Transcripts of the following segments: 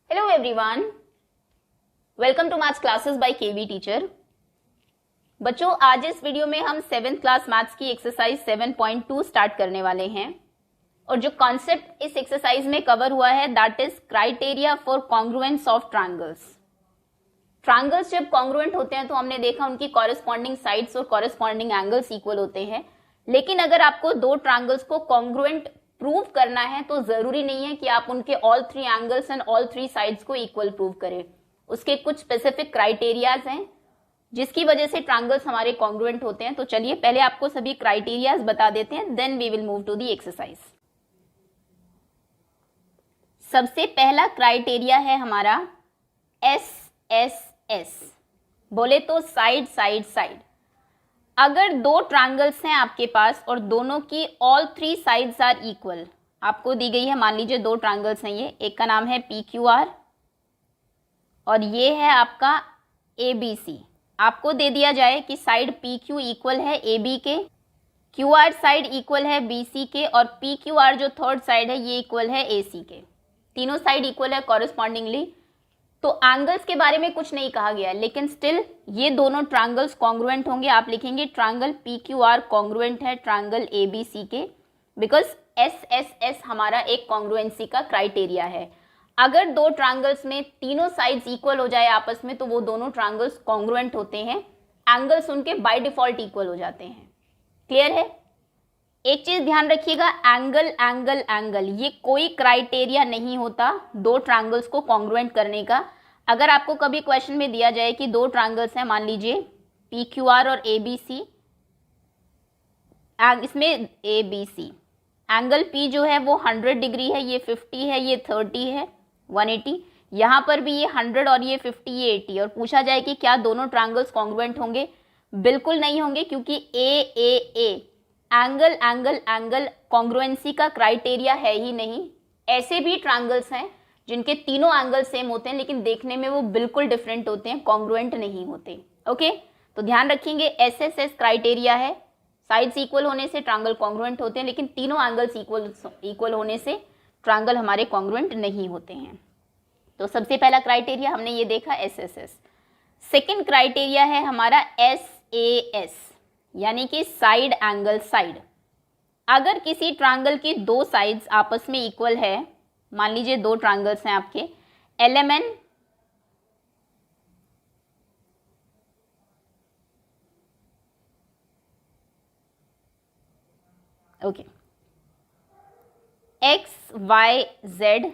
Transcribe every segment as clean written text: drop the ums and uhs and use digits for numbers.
Hello everyone, welcome to maths classes by KV teacher. बच्चों, आज इस वीडियो में हम 7th क्लास मैथ्स की एक्सरसाइज 7.2 स्टार्ट करने वाले हैं और जो कॉन्सेप्ट इस एक्सरसाइज में कवर हुआ है that is criteria for congruence of triangles. Triangles जब कॉन्ग्रुएंट होते हैं तो हमने देखा उनकी कॉरेस्पॉन्डिंग साइड्स और कॉरेस्पॉन्डिंग एंगल्स इक्वल होते हैं, लेकिन अगर आपको दो ट्रायंगल्स को कॉन्ग्रुएंट प्रूव करना है तो जरूरी नहीं है कि आप उनके all three angles and all three sides को इक्वल प्रूव करें। उसके कुछ स्पेसिफिक क्राइटेरियाज हैं जिसकी वजह से ट्रायंगल्स हमारे कॉन्ग्रुएंट होते हैं। तो चलिए पहले आपको सभी क्राइटेरियाज बता देते हैं, then we will move to the exercise. सबसे पहला क्राइटेरिया है हमारा SSS, बोले तो साइड साइड साइड। अगर दो ट्रायंगल्स हैं आपके पास और दोनों की all three sides are equal, आपको दी गई है, मान लीजिए दो ट्रायंगल्स हैं, ये एक का नाम है PQR और ये है आपका ABC। आपको दे दिया जाए कि साइड PQ इक्वल है AB के, QR साइड इक्वल है BC के और PQR जो थर्ड साइड है ये इक्वल है AC के। तीनों साइड इक्वल है कॉरेस्पॉन्डिंगली, तो एंगल्स के बारे में कुछ नहीं कहा गया, लेकिन स्टिल ये दोनों ट्रायंगल्स कॉन्ग्रुएंट होंगे। आप लिखेंगे ट्रायंगल PQR कॉन्ग्रुएंट है ट्रायंगल ABC के, बिकॉज SSS हमारा एक कॉन्ग्रुएंसी का क्राइटेरिया है। अगर दो ट्रायंगल्स में तीनों साइड्स इक्वल हो जाए आपस में तो वो दोनों ट्रायंगल्स कॉन्ग्रुएंट होते हैं, एंगल्स उनके बाय डिफॉल्ट इक्वल हो जाते हैं। क्लियर है? एक चीज ध्यान रखिएगा, एंगल एंगल एंगल ये कोई क्राइटेरिया नहीं होता दो ट्रायंगल्स को कॉन्ग्रुएंट करने का। अगर आपको कभी क्वेश्चन में दिया जाए कि दो ट्रायंगल्स हैं, मान लीजिए PQR और ABC, इसमें ABC एंगल P जो है वो 100 डिग्री है, ये 50 है, ये 30 है, 180। यहाँ पर भी ये 100 और ये 50, ये 80। और पूछा जाए कि क्या दोनों ट्रायंगल्स कॉन्ग्रुएंट होंगे? बिल्कुल नहीं होंगे, क्योंकि A angle angle angle congruency का क्राइटेरिया है ही नहीं। ऐसे भी ट्रायंगल्स हैं जिनके तीनों एंगल सेम होते हैं लेकिन देखने में वो बिल्कुल डिफरेंट होते हैं, कॉन्ग्रुएंट नहीं होते। ओके, तो ध्यान रखेंगे SSS क्राइटेरिया है, साइड्स इक्वल होने से ट्रायंगल कॉन्ग्रुएंट होते हैं, लेकिन तीनों एंगल्स इक्वल होने से ट्रायंगल हमारे कॉन्ग्रुएंट नहीं होते हैं। तो सबसे पहला क्राइटेरिया हमने ये देखा SSS। सेकेंड क्राइटेरिया है हमारा SAS, यानी कि साइड एंगल साइड। अगर किसी ट्रायंगल की दो साइड्स आपस में इक्वल है, मान लीजिए दो ट्रायंगल्स हैं आपके LMN ओके, XYZ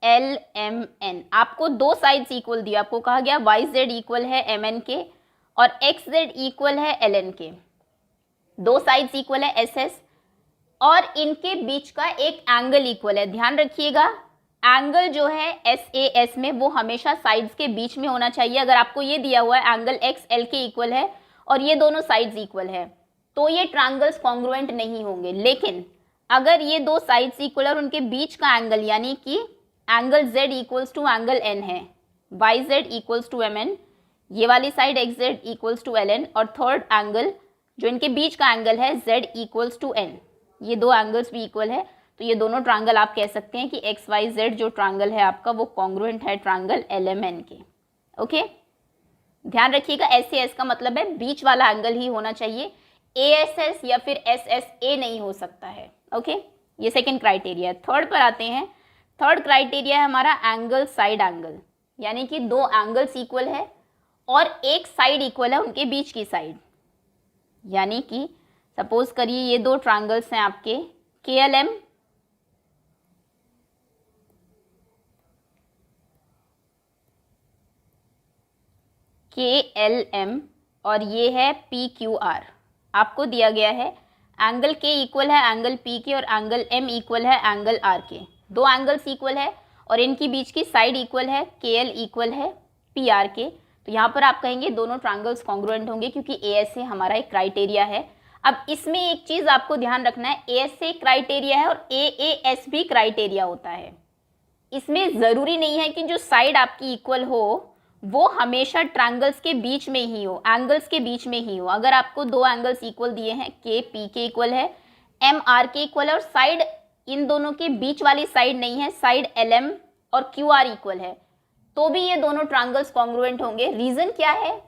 LMN, आपको दो साइड्स इक्वल दिया, आपको कहा गया YZ इक्वल है MN के और XZ इक्वल है LN के। दो साइड्स इक्वल है SS और इनके बीच का एक एंगल इक्वल है। ध्यान रखिएगा, एंगल जो है SAS में वो हमेशा साइड्स के बीच में होना चाहिए। अगर आपको ये दिया हुआ है एंगल XL के इक्वल है और ये दोनों साइड्स इक्वल है तो ये ट्रायंगल्स कॉन्ग्रुएंट नहीं होंगे। लेकिन अगर ये दो साइड्स इक्वल और उनके बीच का एंगल, यानी कि angle Z equals to angle N है, YZ इक्वल्स टू MN, ये वाली side XZ equals to LN और थर्ड एंगल जो इनके बीच का एंगल है Z इक्वल्स टू N, ये दो एंगल्स भी इक्वल है, तो ये दोनों ट्रायंगल आप कह सकते हैं कि XYZ जो ट्रायंगल है आपका वो कॉन्ग्रुएंट है ट्रायंगल LMN के। ओके, ध्यान रखिएगा SAS का मतलब है बीच वाला एंगल ही होना चाहिए, ASS या फिर SSA नहीं हो सकता है। ओके, ये सेकेंड क्राइटेरिया। थर्ड पर आते हैं। थर्ड क्राइटेरिया है हमारा एंगल साइड एंगल, यानी कि दो एंगल्स इक्वल है और एक साइड इक्वल है उनके बीच की साइड। यानी कि सपोज करिए ये दो ट्रायंगल्स हैं आपके KLM और ये है PQR। आपको दिया गया है एंगल K इक्वल है एंगल P के और एंगल M इक्वल है एंगल R के। दो एंगल्स इक्वल है और इनकी बीच की साइड इक्वल है, KL इक्वल है PR के। तो यहाँ पर आप कहेंगे दोनों ट्रायंगल्स कॉन्ग्रुएंट होंगे क्योंकि ASA हमारा एक क्राइटेरिया है। अब इसमें एक चीज आपको ध्यान रखना है, ASA क्राइटेरिया है और AAS भी क्राइटेरिया होता है। इसमें जरूरी नहीं है कि जो साइड आपकी इक्वल हो वो हमेशा ट्रायंगल्स के बीच में ही हो, एंगल्स के बीच में ही हो। अगर आपको दो एंगल्स इक्वल दिए हैं, K P के इक्वल है, M R के इक्वल है और साइड इन दोनों के बीच वाली साइड नहीं है, साइड LM और क्यू आर इक्वल है तो भी ये दोनों ट्रायंगल्स कॉन्ग्रुएंट होंगे। रीजन क्या है?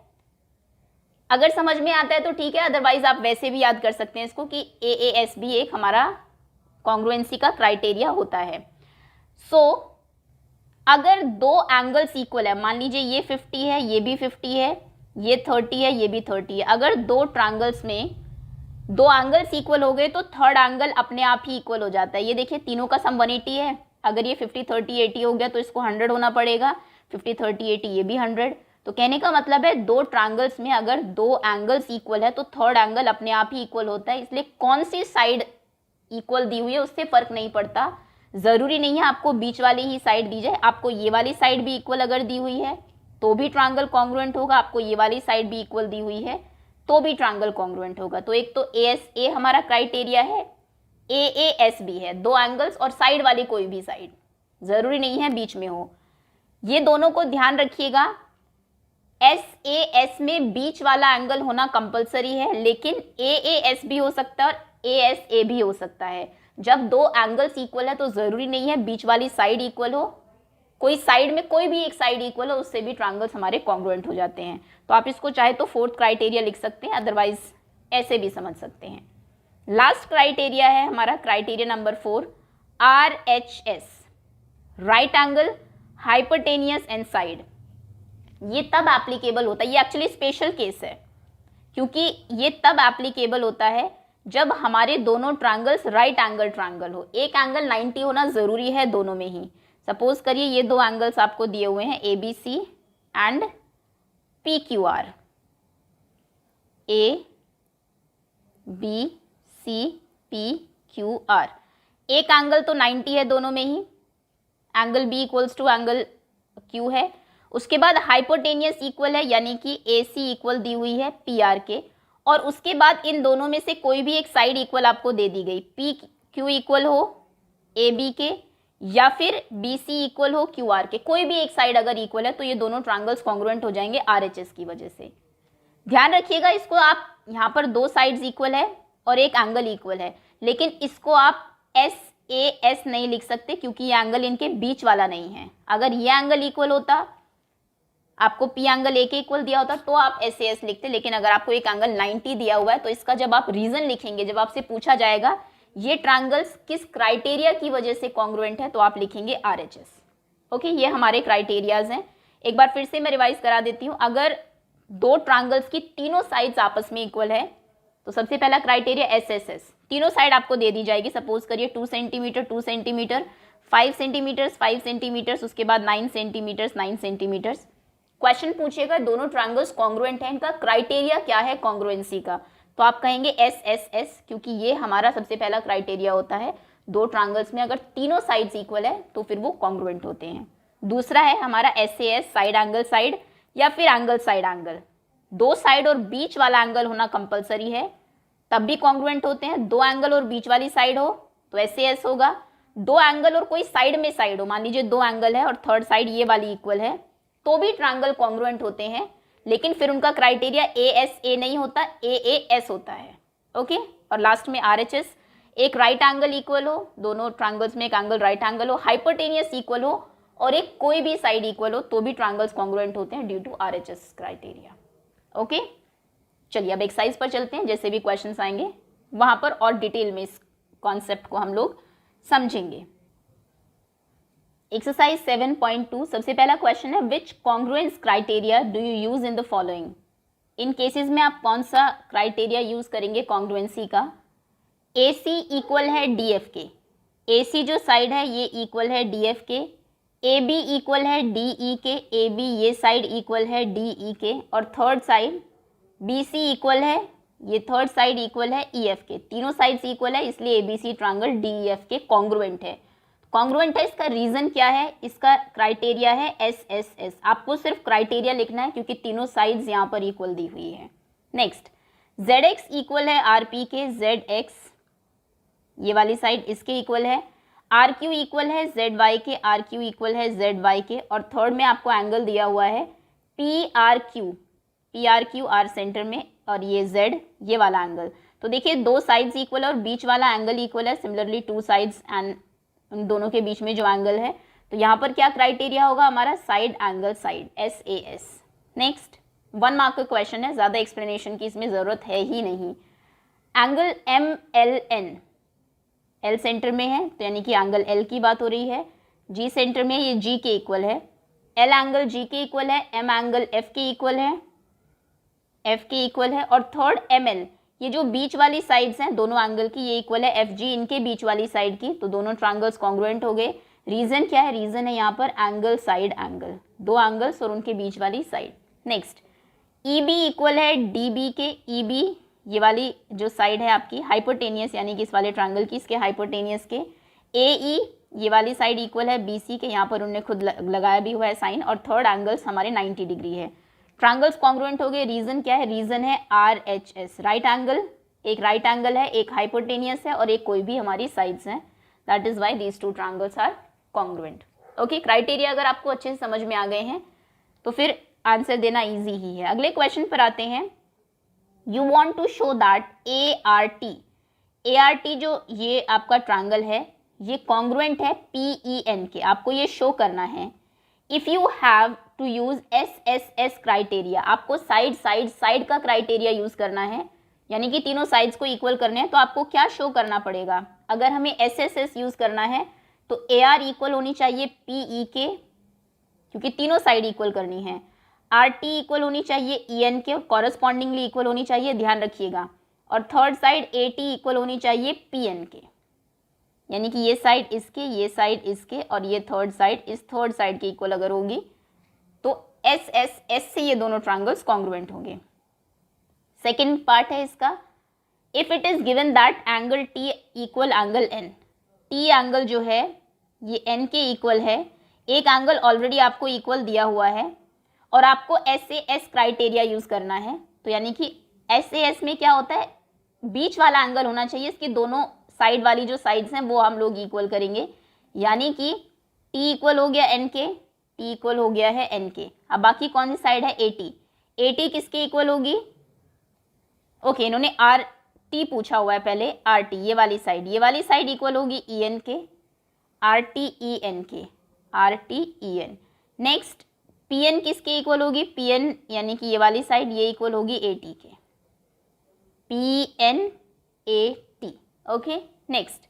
अगर समझ में आता है तो ठीक है, अदरवाइज आप वैसे भी याद कर सकते हैं इसको कि AAS भी एक हमारा कॉन्ग्रुएंसी का क्राइटेरिया होता है। अगर दो एंगल्स इक्वल है, मान लीजिए ये 50 है, ये भी 50 है, ये 30 है, ये भी 30 है, अगर दो ट्रायंगल्स में दो एंगल्स इक्वल हो गए तो थर्ड एंगल अपने आप ही इक्वल हो जाता है। ये देखिए तीनों का सम 180 है, अगर ये 50 30 80 हो गया तो इसको 100 होना पड़ेगा, 50 30 80 ये भी 100। तो कहने का मतलब है दो ट्रायंगल्स में अगर दो एंगल्स इक्वल है तो थर्ड एंगल अपने आप ही इक्वल होता है। इसलिए कौन सी साइड इक्वल दी हुई है उससे फर्क नहीं पड़ता, जरूरी नहीं है आपको बीच वाली ही साइड दी जाए, आपको ये वाली साइड भी इक्वल अगर दी हुई है तो भी ट्रायंगल कॉन्ग्रुएंट होगा, आपको ये वाली साइड भी इक्वल दी हुई है तो भी ट्रायंगल कॉन्ग्रुएंट होगा। तो एक तो ASA हमारा क्राइटेरिया है, AAS भी है, दो एंगल्स और साइड वाली कोई भी साइड, जरूरी नहीं है बीच में हो। ये दोनों को ध्यान रखिएगा, SAS में बीच वाला एंगल होना कंपलसरी है, लेकिन AAS भी हो सकता है और ASA भी हो सकता है। जब दो एंगल्स इक्वल है तो जरूरी नहीं है बीच वाली साइड इक्वल हो, कोई साइड में कोई भी एक साइड इक्वल हो, उससे भी ट्रायंगल्स हमारे कॉन्ग्रुएंट हो जाते हैं। तो आप इसको चाहे तो फोर्थ क्राइटेरिया लिख सकते हैं, अदरवाइज ऐसे भी समझ सकते हैं। लास्ट क्राइटेरिया है हमारा criteria number 4, RHS, right angle, hypotenuse and side. ये तब एप्लीकेबल होता है, ये एक्चुअली स्पेशल केस है, क्योंकि ये तब एप्लीकेबल होता है जब हमारे दोनों ट्रायंगल्स राइट एंगल ट्रायंगल हो। एक एंगल 90 होना जरूरी है दोनों में ही। सपोज करिए ये दो एंगल्स आपको दिए हुए हैं ABC एंड PQR, ABCPQR। एक एंगल तो 90 है दोनों में ही, angle B equals to angle Q है। उसके बाद हाइपोटेनियस इक्वल है, यानी कि AC इक्वल दी हुई है PR के, और उसके बाद इन दोनों में से कोई भी एक साइड इक्वल आपको दे दी गई, PQ इक्वल हो AB के या फिर BC इक्वल हो QR के, कोई भी एक साइड अगर इक्वल है तो ये दोनों ट्रायंगल्स कॉन्ग्रुएंट हो जाएंगे RHS की वजह से। ध्यान रखिएगा इसको, आप यहाँ पर दो साइड्स इक्वल है और एक एंगल इक्वल है, लेकिन इसको आप SAS नहीं लिख सकते क्योंकि ये एंगल इनके बीच वाला नहीं है। अगर ये एंगल इक्वल होता, आपको P एंगल A के इक्वल दिया होता तो आप SAS लिखते, लेकिन अगर आपको एक एंगल 90 दिया हुआ है तो इसका जब आप रीजन लिखेंगे, जब आपसे पूछा जाएगा ये ट्रायंगल्स किस क्राइटेरिया की वजह से कॉन्ग्रुएंट है, तो आप लिखेंगे RHS। ओके, ये हमारे क्राइटेरियाज हैं। एक बार फिर से मैं रिवाइज करा देती हूँ। अगर दो ट्रायंगल्स की तीनों साइड्स आपस में इक्वल है तो सबसे पहला क्राइटेरिया SSS, तीनों साइड आपको दे दी जाएगी। सपोज करिए 2 सेंटीमीटर 2 सेंटीमीटर, 5 सेंटीमीटर 5 सेंटीमीटर, उसके बाद 9 सेंटीमीटर 9 सेंटीमीटर। क्वेश्चन पूछेगा दोनों ट्रायंगल्स कॉन्ग्रुएंट हैं, इनका क्राइटेरिया क्या है कॉन्ग्रुएंसी का, तो आप कहेंगे SSS, क्योंकि ये हमारा सबसे पहला क्राइटेरिया होता है। दो ट्रायंगल्स में अगर तीनों साइड्स इक्वल है तो फिर वो कॉन्ग्रुएंट होते हैं। दूसरा है हमारा SAS, साइड एंगल साइड या फिर एंगल साइड एंगल। दो साइड और बीच वाला एंगल होना कंपलसरी है, तब भी कॉन्ग्रुएंट होते हैं। दो एंगल और बीच वाली साइड हो तो SAS होगा। दो एंगल और कोई साइड में साइड हो, मान लीजिए दो एंगल है और थर्ड साइड ये वाली इक्वल है, तो भी ट्रायंगल कॉन्ग्रुएंट होते हैं, लेकिन फिर उनका क्राइटेरिया ASA नहीं होता, AAS होता है। ओके, और लास्ट में RHS, एक राइट एंगल इक्वल हो, दोनों ट्रायंगल्स में एक एंगल राइट एंगल हो, हाइपोटेनियस इक्वल हो और एक कोई भी साइड इक्वल हो, तो भी ट्रायंगल्स कॉन्ग्रुएंट होते हैं due to RHS criteria. Okay, चलिए अब एक्सरसाइज पर चलते हैं। जैसे भी क्वेश्चंस आएंगे वहां पर और डिटेल में इस कॉन्सेप्ट को हम लोग समझेंगे। एक्सरसाइज 7.2, सबसे पहला क्वेश्चन है, which congruence criteria do you use in the following. इन केसेस में आप कौन सा क्राइटेरिया यूज करेंगे कॉन्ग्रुएंसी का। AC इक्वल है DF के, AC जो साइड है ये इक्वल है DF के, AB इक्वल है DE के, AB ये साइड इक्वल है DE के, और थर्ड साइड BC इक्वल है, ये थर्ड साइड इक्वल है EF के। तीनों साइड्स इक्वल है, इसलिए ABC ट्रायंगल DEF के कॉन्ग्रुएंट है। कॉन्ग्रुएंट है, इसका रीजन क्या है, इसका क्राइटेरिया है SSS। आपको सिर्फ क्राइटेरिया लिखना है क्योंकि तीनों साइड्स यहाँ पर इक्वल दी हुई है। नेक्स्ट, ZX इक्वल है RP के, ZX ये वाली साइड इसके इक्वल है, RQ इक्वल है ZY के, RQ इक्वल है ZY के, और थर्ड में आपको एंगल दिया हुआ है PRQ, PRQ R सेंटर में, और ये Z ये वाला एंगल। तो देखिए दो साइड्स इक्वल है और बीच वाला एंगल इक्वल है, सिमिलरली टू साइड्स एंड उन दोनों के बीच में जो एंगल है तो यहाँ पर क्या क्राइटेरिया होगा हमारा, side angle side, SAS। Next 1 mark का क्वेश्चन है, ज़्यादा एक्सप्लेनेशन की इसमें ज़रूरत है ही नहीं। एंगल MLN, L सेंटर में है तो यानी कि एंगल L की बात हो रही है, G सेंटर में, ये G के इक्वल है, L एंगल G के इक्वल है, M एंगल F के इक्वल है, F के इक्वल है, और थर्ड ML, ये जो बीच वाली साइड्स हैं दोनों एंगल की, ये इक्वल है FG इनके बीच वाली साइड की, तो दोनों ट्रायंगल्स कॉन्ग्रुएंट हो गए। रीजन क्या है, रीजन है यहाँ पर एंगल साइड एंगल, दो एंगल्स और उनके बीच वाली साइड। नेक्स्ट EB इक्वल है DB के, EB ये वाली जो साइड है आपकी हाइपोटेनियस यानी कि इस वाले ट्रायंगल की, इसके हाइपोटेनियस के, AE ये वाली साइड इक्वल है BC के, यहाँ पर उन्होंने खुद लगाया भी हुआ है साइन, और थर्ड एंगल्स हमारे 90 डिग्री है। ट्रायंगल्स कॉन्ग्रुएंट हो गए। रीजन क्या है, रीजन है RHS, राइट एंगल, एक राइट एंगल है, एक हाइपोटेनियस है और एक कोई भी हमारी साइड्स हैं, that is why these two triangles are congruent. Okay, criteria अगर आपको अच्छे से समझ में आ गए हैं तो फिर आंसर देना इजी ही है। अगले क्वेश्चन पर आते हैं। You want to show that ART जो ये आपका ट्रायंगल है ये कॉन्ग्रुएंट है PEN के, आपको ये शो करना है। If you have to use SSS criteria, आपको साइड का क्राइटेरिया यूज करना है, यानी कि तीनों साइड्स को इक्वल करने हैं, तो आपको क्या शो करना पड़ेगा। अगर हमें SSS यूज करना है तो AR इक्वल होनी चाहिए PE के, क्योंकि तीनों साइड इक्वल करनी है। RT इक्वल होनी चाहिए EN के, कॉरस्पॉन्डिंगली इक्वल होनी चाहिए, ध्यान रखिएगा। और थर्ड साइड AT इक्वल होनी चाहिए PN के, यानी कि ये साइड इसके, ये साइड इसके, और ये थर्ड साइड इस थर्ड साइड के इक्वल अगर होगी तो SSS से ये दोनों ट्रायंगल्स कॉन्ग्रुएंट होंगे। सेकेंड पार्ट है इसका, if it is given that angle T equal angle N, T angle जो है ये N के इक्वल है, एक एंगल ऑलरेडी आपको इक्वल दिया हुआ है और आपको SAS क्राइटेरिया यूज करना है, तो यानी कि SAS में क्या होता है, बीच वाला एंगल होना चाहिए, इसकी दोनों साइड वाली जो साइड्स हैं वो हम लोग इक्वल करेंगे, यानी कि T इक्वल हो गया N के, T इक्वल हो गया है N के। अब बाकी कौन सी साइड है, AT किसके इक्वल होगी, ओके इन्होंने RT पूछा हुआ है पहले, RT ये वाली साइड इक्वल होगी EN के, RT EN के, RT EN। नेक्स्ट PN किसके इक्वल होगी, PN यानी कि ये वाली साइड ये इक्वल होगी AT के, PN AT। Okay, next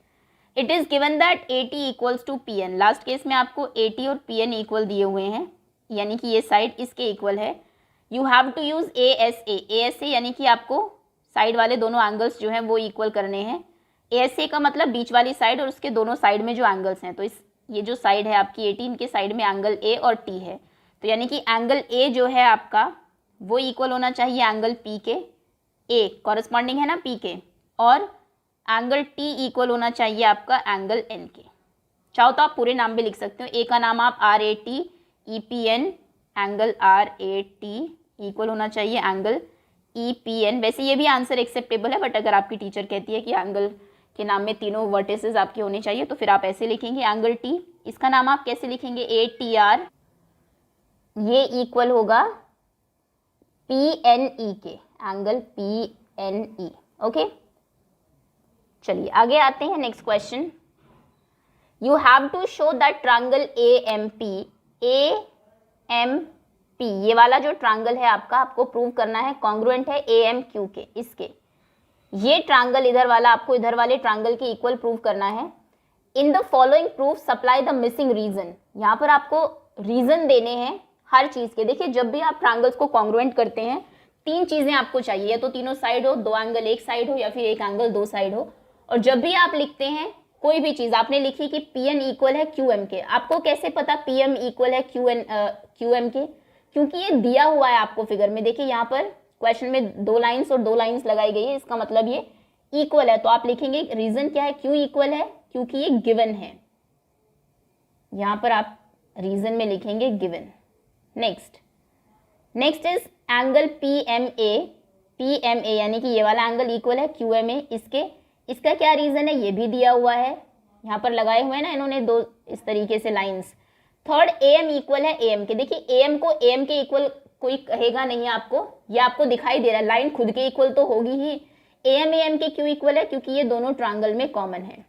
it is given that AT equals to PN, last case में आपको AT और PN इक्वल दिए हुए हैं, यानी कि ये साइड इसके इक्वल है। You have to use ASA यानी कि आपको साइड वाले दोनों एंगल्स जो हैं वो इक्वल करने हैं। ASA का मतलब बीच वाली साइड और उसके दोनों साइड में जो एंगल्स हैं, तो ये जो साइड है आपकी 18 के साइड में एंगल A और T है, तो यानी कि एंगल A जो है आपका वो इक्वल होना चाहिए एंगल P के, A कॉरस्पॉन्डिंग है ना P के, और एंगल T इक्वल होना चाहिए आपका एंगल N के। चाहो तो आप पूरे नाम भी लिख सकते हो, A का नाम आप RAT EPN, angle RAT equal होना चाहिए एंगल EPN। वैसे ये भी आंसर एक्सेप्टेबल है, बट अगर आपकी टीचर कहती है कि एंगल के नाम में तीनों वर्टिसेस आपके होने चाहिए तो फिर आप ऐसे लिखेंगे एंगल T, इसका नाम आप कैसे लिखेंगे ATR, ये इक्वल होगा PNE के, एंगल PNE। ओके, चलिए आगे आते हैं। Next question, you have to show that triangle AMP, ये वाला जो ट्रायंगल है आपका, आपको प्रूव करना है कॉन्ग्रुएंट है AMQ के, इसके ये ट्रायंगल इधर वाला आपको इधर वाले ट्रायंगल के इक्वल प्रूव करना है। In the following proof supply the missing reason, यहाँ पर आपको रीजन देने हैं हर चीज के। देखिए जब भी आप ट्रायंगल्स को कॉन्ग्रुएंट करते हैं तीन चीजें आपको चाहिए, या तो तीनों साइड हो, दो एंगल एक साइड हो, या फिर एक एंगल दो साइड हो। और जब भी आप लिखते हैं कोई भी चीज, आपने लिखी कि PN इक्वल है QM के, आपको कैसे पता PM इक्वल है QM के, क्योंकि ये दिया हुआ है आपको फिगर में। देखिए यहाँ पर क्वेश्चन में दो लाइंस और दो लाइंस लगाई गई है, इसका मतलब ये इक्वल है, तो आप लिखेंगे रीजन क्या है, क्यों इक्वल है, क्योंकि ये गिवन है। यहाँ पर आप रीजन में लिखेंगे given. Next is angle PMA यानी कि ये वाला एंगल इक्वल है QMA इसके, इसका क्या रीजन है, ये भी दिया हुआ है, यहाँ पर लगाए हुए हैं ना इन्होंने दो इस तरीके से लाइंस। थर्ड AM इक्वल है AM के, देखिए AM को AM के इक्वल कोई कहेगा नहीं आपको, ये आपको दिखाई दे रहा है, लाइन खुद के इक्वल तो होगी ही। AM के क्यों इक्वल है, क्योंकि ये दोनों ट्रायंगल में कॉमन है।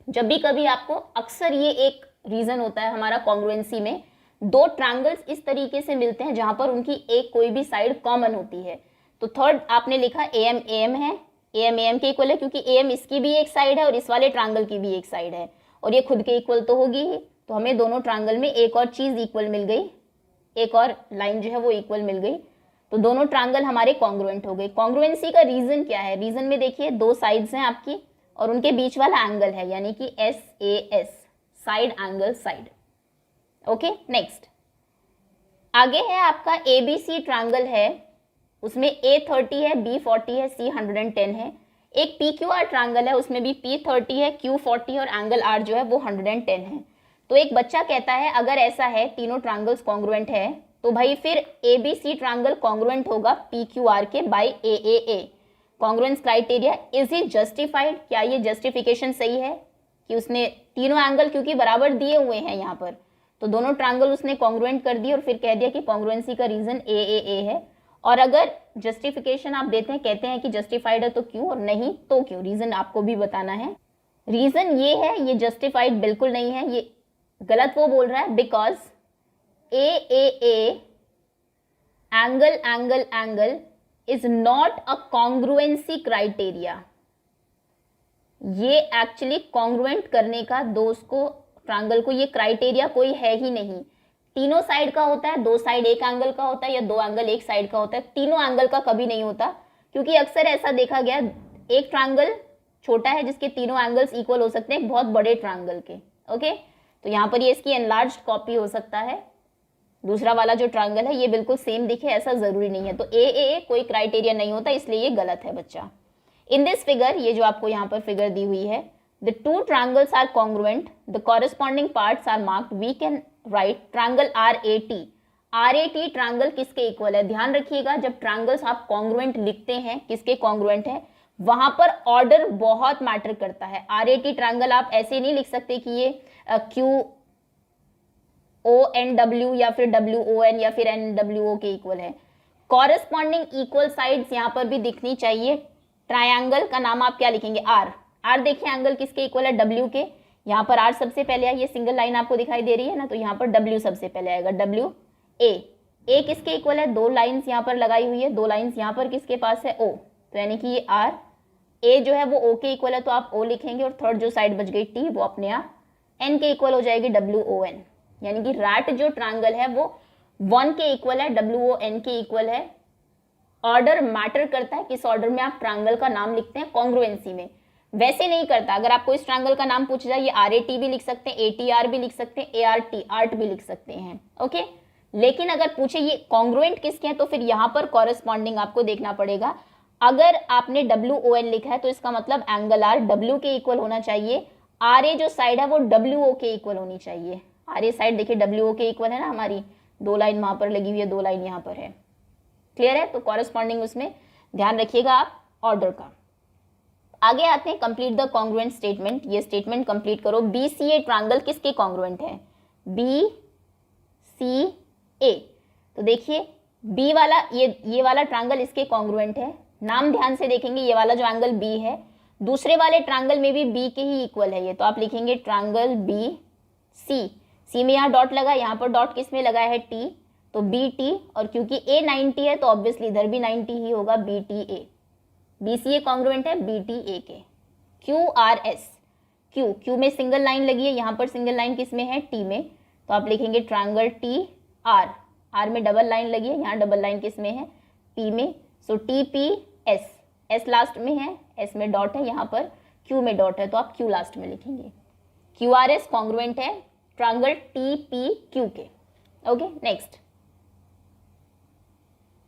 जब भी कभी आपको अक्सर ये एक रीजन होता है हमारा कॉन्ग्रुएंसी में, दो ट्रायंगल्स इस तरीके से मिलते हैं जहां पर उनकी एक कोई भी साइड कॉमन होती है। तो थर्ड आपने लिखा एम एम है, एम एम के इक्वल है क्योंकि एम इसकी भी एक साइड है और इस वाले ट्रायंगल की भी एक साइड है और ये खुद के इक्वल तो होगी ही। तो हमें दोनों ट्रायंगल में एक और चीज इक्वल मिल गई, एक और लाइन जो है वो इक्वल मिल गई, तो दोनों ट्रायंगल हमारे कॉन्ग्रुएंट हो गए। कॉन्ग्रुएंसी का रीजन क्या है? रीजन में देखिए दो साइड्स हैं आपकी और उनके बीच वाला एंगल है, यानी कि S A S, side angle side. Okay, next आगे है आपका एबीसी ट्रायंगल है, उसमें ए 30 है, बी 40 है, सी 110 है। एक पी क्यू आर ट्रायंगल है, उसमें भी पी 30 है, क्यू 40 है और एंगल आर जो है वो 110 है। तो एक बच्चा कहता है अगर ऐसा है, तीनों ट्रायंगल्स कॉन्ग्रुएंट है, तो भाई फिर A B C triangle congruent होगा पी क्यू आर के by A A A. Congruence criteria, is it justified? क्या ये जस्टिफिकेशन सही है कि उसने तीनों एंगल क्योंकि बराबर दिए हुए हैं यहाँ पर, तो दोनों ट्रायंगल उसने कॉन्ग्रुएंट कर दिए और फिर कह दिया कि कॉन्ग्रुएंसी का रीजन ए ए ए है। और अगर जस्टिफिकेशन आप देते हैं, कहते हैं कि जस्टिफाइड है तो क्यों, और नहीं तो क्यों, रीजन आपको भी बताना है। रीजन ये है, ये जस्टिफाइड बिल्कुल नहीं है, ये गलत वो बोल रहा है, because A A A angle angle angle is not a congruency criteria. ये एक्चुअली कॉन्ग्रुएंट करने का दोस्त को, ट्रायंगल को, ये क्राइटेरिया कोई है ही नहीं। तीनों साइड का होता है, दो साइड एक एंगल का होता है, या दो एंगल एक साइड का होता है, तीनों एंगल का कभी नहीं होता, क्योंकि अक्सर ऐसा देखा गया एक ट्रायंगल छोटा है जिसके तीनों एंगल्स इक्वल हो सकते हैं एक बहुत बड़े ट्रायंगल के। ओके, तो यहाँ पर ये इसकी एनलार्ज्ड कॉपी हो सकता है। दूसरा वाला जो ट्रायंगल है ये बिल्कुल सेम दिखे ऐसा जरूरी नहीं है, तो ए ए कोई क्राइटेरिया नहीं होता, इसलिए ये गलत है बच्चा। इन दिस फिगर, ये जो आपको यहाँ पर फिगर दी हुई है, the two triangles are congruent, the corresponding parts are marked, we can write triangle RAT। RAT triangle किसके इक्वल है? ध्यान रखिएगा जब ट्रायंगल्स आप कॉन्ग्रुएंट लिखते हैं, किसके कॉन्ग्रुएंट है, वहां पर ऑर्डर बहुत मैटर करता है। RAT ट्रायंगल आप ऐसे नहीं लिख सकते कि ये QONW या फिर WON या फिर NWO के इक्वल है। कॉरेस्पॉन्डिंग इक्वल साइड्स यहाँ पर भी दिखनी चाहिए। ट्रायंगल का नाम आप क्या लिखेंगे? R। आर देखिए एंगल किसके इक्वल है? डब्ल्यू के। यहाँ पर आर सबसे पहले है, ये सिंगल लाइन आपको दिखाई दे रही है ना, तो यहाँ पर डब्ल्यू सबसे पहले आएगा, डब्ल्यू ए किसके इक्वल है? दो लाइंस यहाँ पर लगाई हुई है, दो लाइंस यहाँ पर किसके पास है? ओ, तो यानी कि ये आर, ए जो है वो ओ के इक्वल है तो आप ओ लिखेंगे, और थर्ड जो साइड बच गई टी, वो अपने आप एन के इक्वल हो जाएगी, WON। यानी कि रैट जो ट्रायंगल है वो 1 के इक्वल है, WON के इक्वल है। ऑर्डर मैटर करता है, किस ऑर्डर में आप ट्रायंगल का नाम लिखते हैं कॉन्ग्रुएंसी में, वैसे नहीं करता। अगर आपको इस ट्रायंगल का नाम पूछ जाए, ये RAT भी लिख सकते हैं, ATR भी लिख सकते हैं, ART आर्ट भी लिख सकते हैं। ओके, लेकिन अगर पूछे ये कॉन्ग्रुएंट किसके हैं, तो फिर यहाँ पर कॉरेस्पॉन्डिंग आपको देखना पड़ेगा। अगर आपने WON लिखा है तो इसका मतलब एंगल आर W के इक्वल होना चाहिए, RA जो साइड है वो WO के इक्वल होनी चाहिए। RA साइड देखिए WO के इक्वल है ना, हमारी दो लाइन वहां पर लगी हुई है, दो लाइन यहाँ पर है। क्लियर है? तो कॉरेस्पॉन्डिंग उसमें ध्यान रखिएगा आप ऑर्डर का। आगे आते हैं, कंप्लीट द कॉन्ग्रुएंट स्टेटमेंट। ये स्टेटमेंट कंप्लीट करो। BCA ट्रायंगल किसके कॉन्ग्रुएंट है? BCA। तो देखिए बी वाला, ये वाला ट्रायंगल इसके कॉन्ग्रुएंट है। नाम ध्यान से देखेंगे, ये वाला जो एंगल बी है, दूसरे वाले ट्रायंगल में भी बी के ही इक्वल है ये, तो आप लिखेंगे ट्रायंगल BC। सी में यहाँ डॉट लगा, यहाँ पर डॉट किस में लगा है? टी, तो BT, और क्योंकि A 90 है तो ऑब्वियसली इधर भी 90 ही होगा, BTA। BCA कॉन्ग्रुएंट है BTA के। QRS, Q में सिंगल लाइन लगी है, यहाँ पर सिंगल लाइन किस में है? T में, तो आप लिखेंगे ट्रायंगल TR। R में डबल लाइन लगी है, यहाँ डबल लाइन किस में है? P में, सो TPS, S लास्ट में है, S में डॉट है, यहाँ पर Q में डॉट है तो आप Q लास्ट में लिखेंगे। QRS कॉन्ग्रुएंट है ट्रायंगल TPQ के। Okay, next,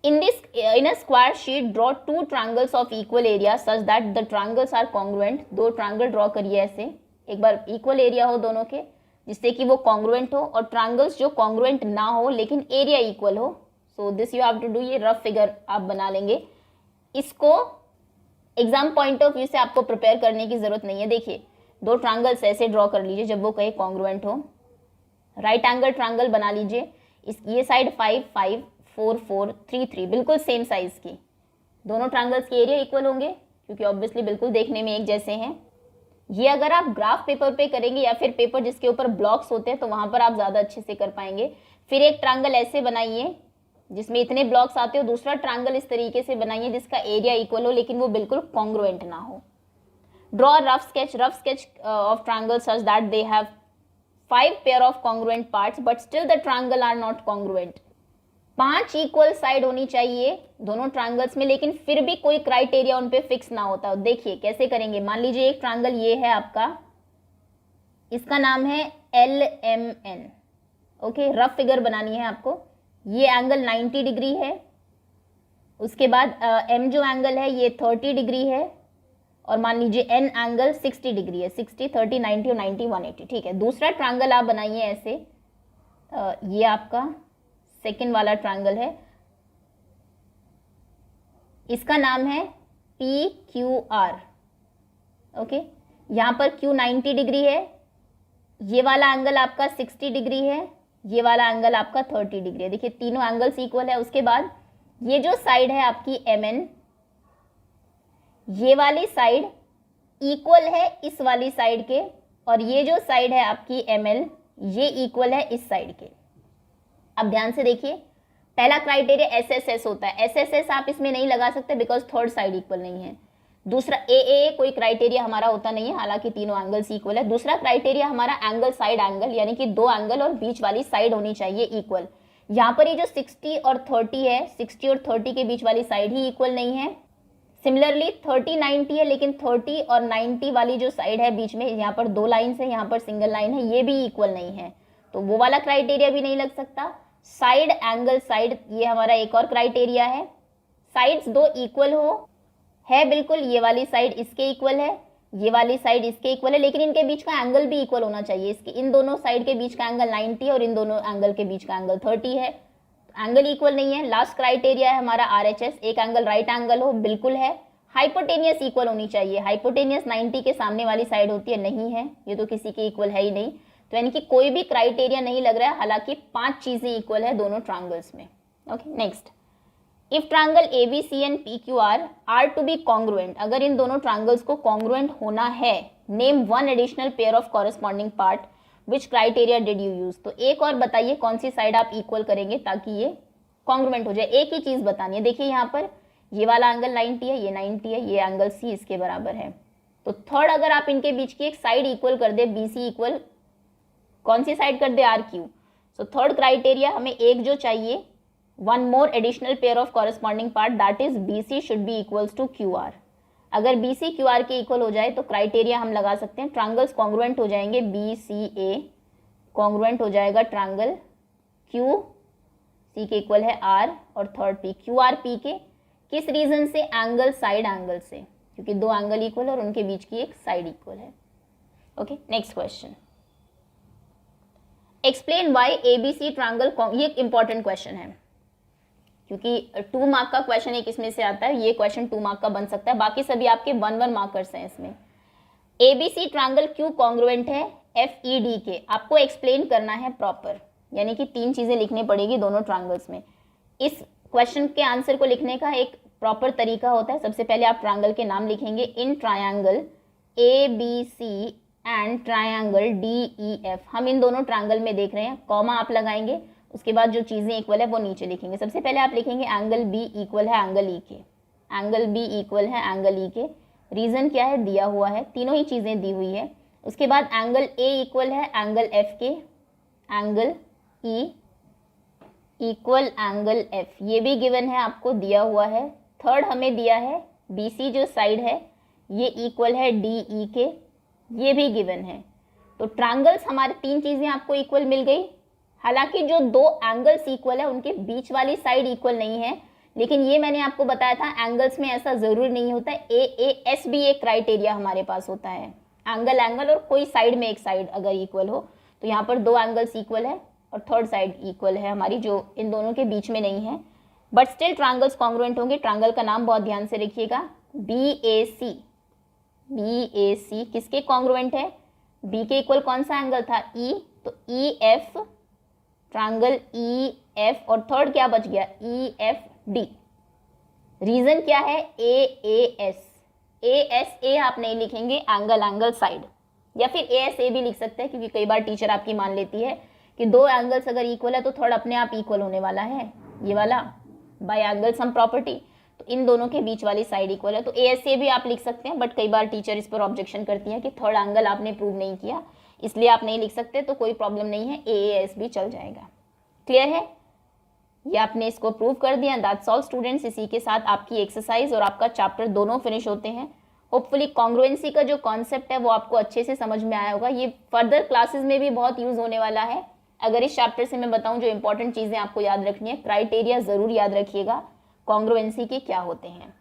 in a square sheet draw two triangles of equal area such that the triangles are congruent। दो ट्रायंगल ड्रॉ करिए ऐसे, एक बार इक्वल एरिया हो दोनों के, जिससे कि वो कॉन्ग्रुएंट हो, और ट्रायंगल्स जो कॉन्ग्रुएंट ना हो लेकिन एरिया इक्वल हो। So this you have to do. ये रफ फिगर आप बना लेंगे, इसको एग्जाम पॉइंट ऑफ व्यू से आपको प्रिपेयर करने की जरूरत नहीं है। देखिए दो ट्रायंगल्स ऐसे ड्रॉ कर लीजिए जब वो कहे कॉन्ग्रुएंट हो। राइट एंगल ट्रायंगल बना लीजिए, ये साइड 5 5 4 4 3 3 बिल्कुल सेम साइज की। दोनों ट्रायंगल्स के एरिया इक्वल होंगे क्योंकि ऑब्वियसली बिल्कुल देखने में एक जैसे हैं। ये अगर आप ग्राफ पेपर पे करेंगे या फिर पेपर जिसके ऊपर ब्लॉक्स होते हैं तो वहां पर आप ज़्यादा अच्छे से कर पाएंगे। फिर एक ट्रायंगल ऐसे बनाइए जिसमें इतने ब्लॉक्स आते हो, दूसरा ट्रायंगल इस तरीके से बनाइए जिसका एरिया इक्वल हो लेकिन वो बिल्कुल कॉन्ग्रुएंट ना हो। Draw rough sketch of triangle such that they have 5 pair of congruent parts but still the triangle are not congruent. 5 equal side होनी चाहिए दोनों ट्रायंगल्स में, लेकिन फिर भी कोई क्राइटेरिया उन पे फिक्स ना होता। देखिए कैसे करेंगे। मान लीजिए एक ट्रायंगल ये है आपका, इसका नाम है LMN। ओके, रफ फिगर बनानी है आपको। ये एंगल 90 डिग्री है, उसके बाद M जो एंगल है ये 30 डिग्री है, और मान लीजिए N एंगल 60 डिग्री है। 60, 30, 90 और 90 180। ठीक है, दूसरा ट्रायंगल आप बनाइए ऐसे। ये आपका सेकेंड वाला ट्रायंगल है, इसका नाम है PQR। ओके, यहाँ पर Q 90 डिग्री है, ये वाला एंगल आपका 60 डिग्री है, ये वाला एंगल आपका 30 डिग्री है। देखिए तीनों एंगल्स इक्वल है। उसके बाद ये जो साइड है आपकी MN, ये वाली साइड इक्वल है इस वाली साइड के, और ये जो साइड है आपकी ML ये इक्वल है इस साइड के। अब ध्यान से देखिए, पहला क्राइटेरिया SSS होता है। SSS आप इसमें नहीं लगा सकते बिकॉज थर्ड साइड इक्वल नहीं है। दूसरा AA कोई क्राइटेरिया हमारा होता नहीं है, हालांकि तीनों एंगल्स इक्वल है। दूसरा क्राइटेरिया हमारा एंगल साइड एंगल, यानी कि दो एंगल और बीच वाली साइड होनी चाहिए इक्वल। यहाँ पर ये जो 60 और 30 है, 60 और 30 के बीच वाली साइड ही इक्वल नहीं है। सिमिलरली 30 90 है, लेकिन 30 और 90 वाली जो साइड है बीच में, यहाँ पर दो लाइन्स है, यहाँ पर सिंगल लाइन है, ये भी इक्वल नहीं है, तो वो वाला क्राइटेरिया भी नहीं लग सकता। साइड एंगल साइड, ये हमारा एक और क्राइटेरिया है। साइड्स दो इक्वल हो, है बिल्कुल, ये वाली साइड इसके इक्वल है, ये वाली साइड इसके इक्वल है, लेकिन इनके बीच का एंगल भी इक्वल होना चाहिए। इसके इन दोनों साइड के बीच का एंगल 90 और इन दोनों एंगल के बीच का एंगल 30 है, एंगल इक्वल नहीं है। लास्ट क्राइटेरिया है हमारा RHS, एक एंगल राइट एंगल हो, बिल्कुल है। हाइपोटेनियस इक्वल होनी चाहिए। हाइपोटेनियस 90 के सामने वाली साइड होती है, नहीं है, ये तो किसी के इक्वल है ही नहीं, तो यानी कि कोई भी क्राइटेरिया नहीं लग रहा है, हालांकि 5 चीजें इक्वल है दोनों ट्रायंगल्स में। Okay, next, if triangle ABC and PQR are to be congruent, अगर इन दोनों ट्रायंगल्स को कॉन्ग्रुएंट होना है, name one additional pair of corresponding part, which criteria did you use. तो एक और बताइए कौन सी साइड आप इक्वल करेंगे ताकि ये कॉन्ग्रुएंट हो जाए। एक ही चीज बतानी है। देखिए यहाँ पर ये वाला एंगल 90 है, ये 90 है, ये एंगल C इसके बराबर है, तो थर्ड अगर आप इनके बीच की एक साइड इक्वल कर दे, BC इक्वल कौन सी साइड कर दे, RQ। सो थर्ड क्राइटेरिया हमें एक जो चाहिए, one more additional pair of corresponding part, that is BC should be equals to QR। अगर BC QR के इक्वल हो जाए तो क्राइटेरिया हम लगा सकते हैं, ट्रायंगल्स कॉन्ग्रुएंट हो जाएंगे। BCA कॉन्ग्रुएंट हो जाएगा ट्रायंगल QC के इक्वल है R, और थर्ड P, QR P के किस रीजन से, एंगल साइड एंगल से, क्योंकि दो एंगल इक्वल है और उनके बीच की एक साइड इक्वल है। Okay, next question, explain why ABC triangle, ये इंपॉर्टेंट क्वेश्चन है क्योंकि 2 मार्क का क्वेश्चन एक इसमें से आता है, ये क्वेश्चन 2 मार्क का बन सकता है, बाकी सभी आपके 1-1 मार्कर्स हैं इसमें। ABC ट्रायंगल क्यों कॉन्ग्रुएंट है FED के, आपको एक्सप्लेन करना है प्रॉपर, यानी कि 3 चीजें लिखनी पड़ेगी दोनों ट्रायंगल्स में। इस क्वेश्चन के आंसर को लिखने का एक प्रॉपर तरीका होता है। सबसे पहले आप ट्रायंगल के नाम लिखेंगे, in triangle ABC and triangle DEF, हम इन दोनों ट्रायंगल में देख रहे हैं, कॉमा आप लगाएंगे, उसके बाद जो चीजें इक्वल है वो नीचे लिखेंगे। सबसे पहले आप लिखेंगे एंगल B इक्वल है एंगल E के, एंगल B इक्वल है एंगल E के। रीजन क्या है, दिया हुआ है, तीनों ही चीजें दी हुई है। उसके बाद एंगल A इक्वल है एंगल F के, angle E equal angle F, ये भी गिवन है, आपको दिया हुआ है। थर्ड हमें दिया है BC जो साइड है ये इक्वल है DE के, ये भी गिवन है। तो ट्रायंगल्स हमारे 3 चीजें आपको इक्वल मिल गई। हालांकि जो 2 एंगल्स इक्वल है उनके बीच वाली साइड इक्वल नहीं है, लेकिन ये मैंने आपको बताया था एंगल्स में ऐसा जरूरी नहीं होता। AAS भी एक क्राइटेरिया हमारे पास होता है, एंगल एंगल और कोई साइड में एक साइड अगर इक्वल हो, तो यहाँ पर 2 एंगल्स इक्वल है और थर्ड साइड इक्वल है हमारी, जो इन दोनों के बीच में नहीं है, बट स्टिल ट्रायंगल्स कॉन्ग्रुएंट होंगे। ट्रायंगल का नाम बहुत ध्यान से रखिएगा, BAC। BAC किसके कॉन्ग्रुएंट है, B के इक्वल कौन सा एंगल था, E, तो EF, ट्रायंगल EF, और थर्ड क्या बच गया, EFD। रीजन क्या है, AAS। ASA आप नहीं लिखेंगे, एंगल साइड, या फिर ASA भी लिख सकते हैं, क्योंकि कई बार टीचर आपकी मान लेती है कि दो एंगल्स अगर इक्वल है तो थर्ड अपने आप इक्वल होने वाला है, ये वाला बाय एंगल सम प्रॉपर्टी, तो इन दोनों के बीच वाली साइड इक्वल है, तो ASA भी आप लिख सकते हैं। बट कई बार टीचर इस पर ऑब्जेक्शन करती है कि थर्ड एंगल आपने प्रूव नहीं किया, इसलिए आप नहीं लिख सकते, तो कोई प्रॉब्लम नहीं है, AAS भी चल जाएगा। क्लियर है? ये आपने इसको प्रूव कर दिया। That's all students. इसी के साथ आपकी एक्सरसाइज और आपका चैप्टर दोनों फिनिश होते हैं। होपफुली कॉन्ग्रुएंसी का जो कॉन्सेप्ट है वो आपको अच्छे से समझ में आया होगा। ये फर्दर क्लासेस में भी बहुत यूज होने वाला है। अगर इस चैप्टर से मैं बताऊं जो इंपॉर्टेंट चीजें आपको याद रखनी है, क्राइटेरिया जरूर याद रखिएगा कॉन्ग्रुएंसी के क्या होते हैं।